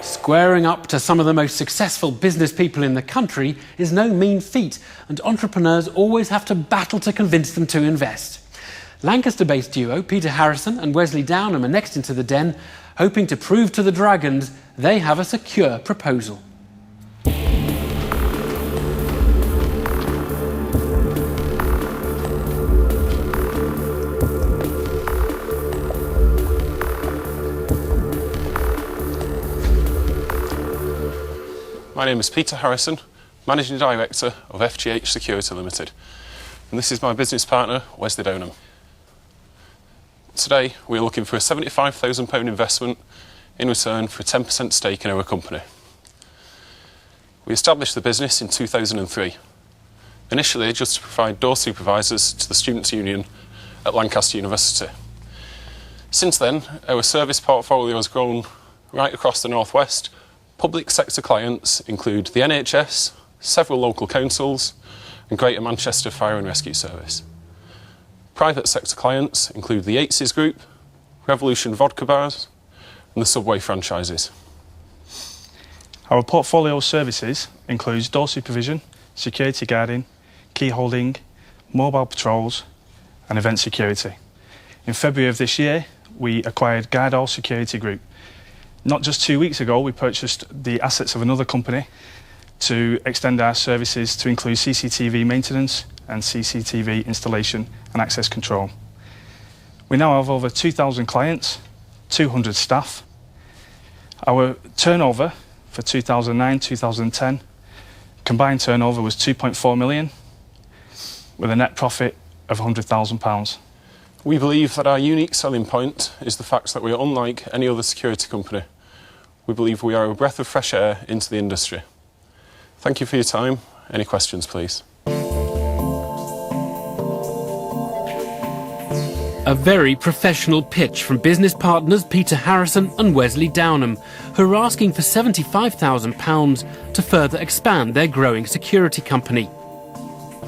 Squaring up to some of the most successful business people in the country is no mean feat, and entrepreneurs always have to battle to convince them to invest. Lancaster-based duo Peter Harrison and Wesley Downham are next into the den, hoping to prove to the Dragons they have a secure proposal. My name is Peter Harrison, Managing Director of FGH Security Limited, and this is my business partner, Wesley Downham. Today, we are looking for a £75,000 investment in return for a 10% stake in our company. We established the business in 2003, initially just to provide door supervisors to the Students' Union at Lancaster University. Since then, our service portfolio has grown right across the Northwest. Public sector clients include the NHS, several local councils, and Greater Manchester Fire and Rescue Service. Private sector clients include the Yates Group, Revolution Vodka Bars, and the Subway franchises. Our portfolio of services includes door supervision, security guarding, key holding, mobile patrols, and event security. In February of this year, we acquired Guardhall Security Group. Not just 2 weeks ago, we purchased the assets of another company to extend our services to include CCTV maintenance and CCTV installation and access control. We now have over 2,000 clients, 200 staff. Our turnover for 2009-2010, combined turnover was £2.4 million, with a net profit of £100,000. We believe that our unique selling point is the fact that we are unlike any other security company. We believe we are a breath of fresh air into the industry. Thank you for your time. Any questions, please? A very professional pitch from business partners Peter Harrison and Wesley Downham, who are asking for £75,000 to further expand their growing security company.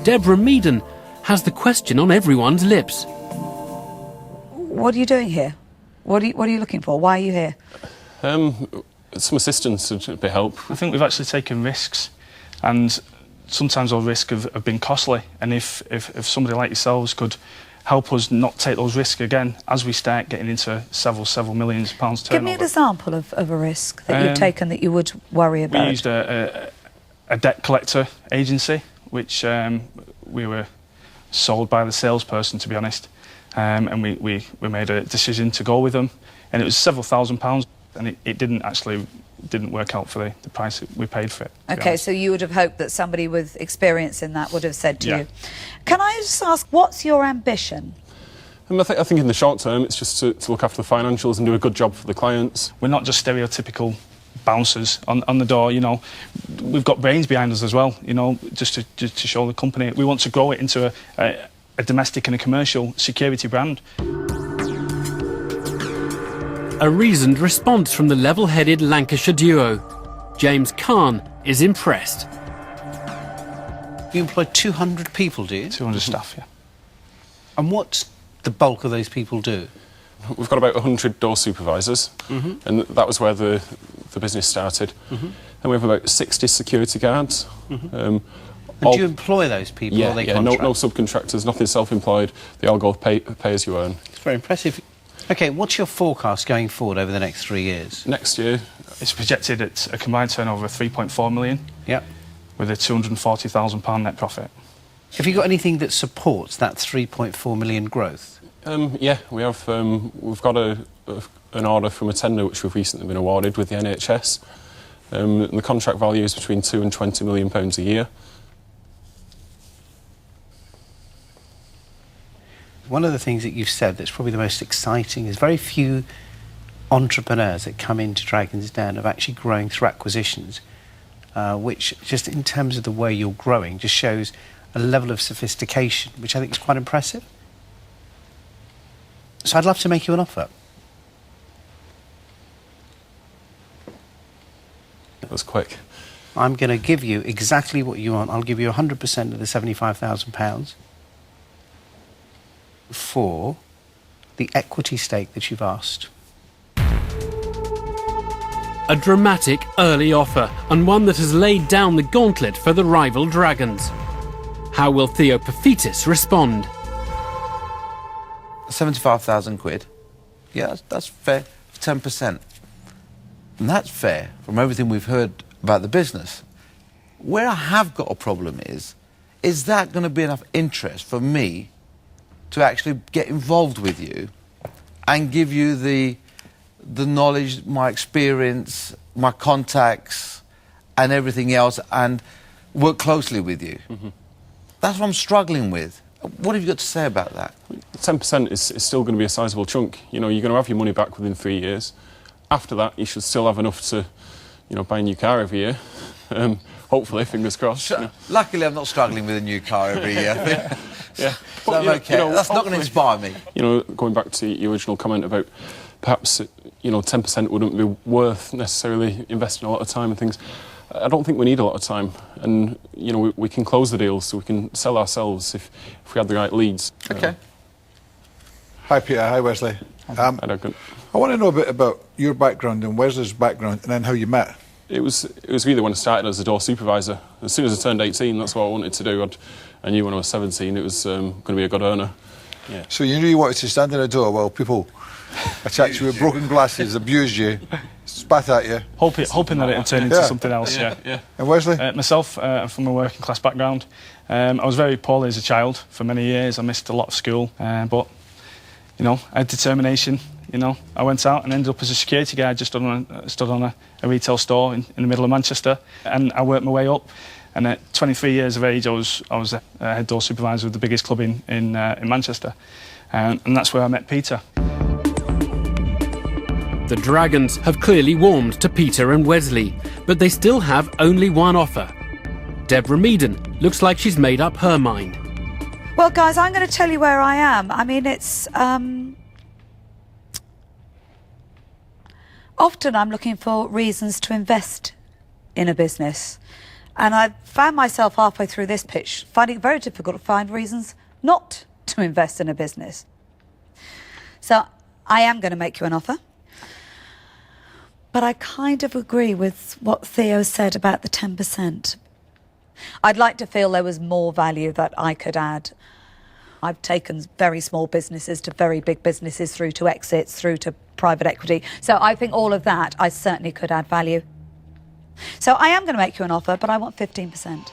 Deborah Meaden has the question on everyone's lips. What are you doing here? What are you looking for? Why are you here? Some assistance would be help. I think we've actually taken risks, and sometimes those risks have been costly. And if somebody like yourselves could help us not take those risks again as we start getting into several millions of pounds turnover. Give me an example of a risk that you've taken that you would worry about. We used a debt collector agency, which we were sold by the salesperson, to be honest. And we made a decision to go with them, and it was several £1,000s, and it didn't work out for the price we paid for it. Okay, so you would have hoped that somebody with experience in that would have said to you. Can I just ask, what's your ambition? I think in the short term, it's just to look after the financials and do a good job for the clients. We're not just stereotypical bouncers on the door, you know. We've got brains behind us as well, you know, just to show the company. We want to grow it into a domestic and a commercial security brand. A reasoned response from the level-headed Lancashire duo. James Khan is impressed. You employ 200 people, do you? 200 staff, yeah. And what's the bulk of those people do? We've got about 100 door supervisors, and that was where the business started. And we have about 60 security guards. And do you employ those people? Yeah, or they no subcontractors, nothing self-employed. They all go pay as you earn. It's very impressive. OK, what's your forecast going forward over the next 3 years? Next year, it's projected at a combined turnover of £3.4 million. Yep. With a £240,000 net profit. Have you got anything that supports that £3.4 million growth? Yeah, we have. We've got an order from a tender which we've recently been awarded with the NHS. And the contract value is between £2 and £20 million a year. One of the things that you've said that's probably the most exciting is very few entrepreneurs that come into Dragon's Den of actually growing through acquisitions, which just in terms of the way you're growing just shows a level of sophistication which I think is quite impressive. So I'd love to make you an offer. That was quick. I'm going to give you exactly what you want. I'll give you 100% of the £75,000 for the equity stake that you've asked. A dramatic early offer, and one that has laid down the gauntlet for the rival Dragons. How will Theo Paphitis respond? 75,000 quid. Yeah, that's fair. 10%. And that's fair from everything we've heard about the business. Where I have got a problem is that going to be enough interest for me to actually get involved with you and give you the knowledge, my experience, my contacts and everything else, and work closely with you? That's what I'm struggling with. What have you got to say about that? 10% is still going to be a sizable chunk. You know, you're going to have your money back within 3 years. After that, you should still have enough to, you know, buy a new car every year. Hopefully, fingers crossed. You know. Luckily, I'm not struggling with a new car every year. Yeah. So I'm okay. That's not going to inspire me. You know, going back to your original comment about perhaps, you know, 10% wouldn't be worth necessarily investing a lot of time and things. I don't think we need a lot of time, and you know we can close the deals, so we can sell ourselves if we had the right leads. Okay. Hi Peter, hi Wesley. I want to know a bit about your background and Wesley's background, and then how you met. It was really when I started as a door supervisor. As soon as I turned 18, that's what I wanted to do. I knew when I was 17 it was going to be a good earner. Yeah. So you knew you wanted to stand in a door while people attacked you with broken glasses, abused you, spat at you. Hoping that it would turn into something else, yeah. And Wesley? Myself, I'm from a working class background. I was very poorly as a child for many years. I missed a lot of school, but, you know, I had determination. You know, I went out and ended up as a security guard, just stood on a retail store in the middle of Manchester, and I worked my way up. And at 23 years of age, I was a head door supervisor of the biggest club in Manchester, and that's where I met Peter. The Dragons have clearly warmed to Peter and Wesley, but they still have only one offer. Deborah Meaden looks like she's made up her mind. Well, guys, I'm going to tell you where I am. I mean, it's... Often I'm looking for reasons to invest in a business. And I found myself halfway through this pitch finding it very difficult to find reasons not to invest in a business. So I am going to make you an offer. But I kind of agree with what Theo said about the 10%. I'd like to feel there was more value that I could add. I've taken very small businesses to very big businesses, through to exits, through to private equity. So I think all of that, I certainly could add value. So I am going to make you an offer, but I want 15%.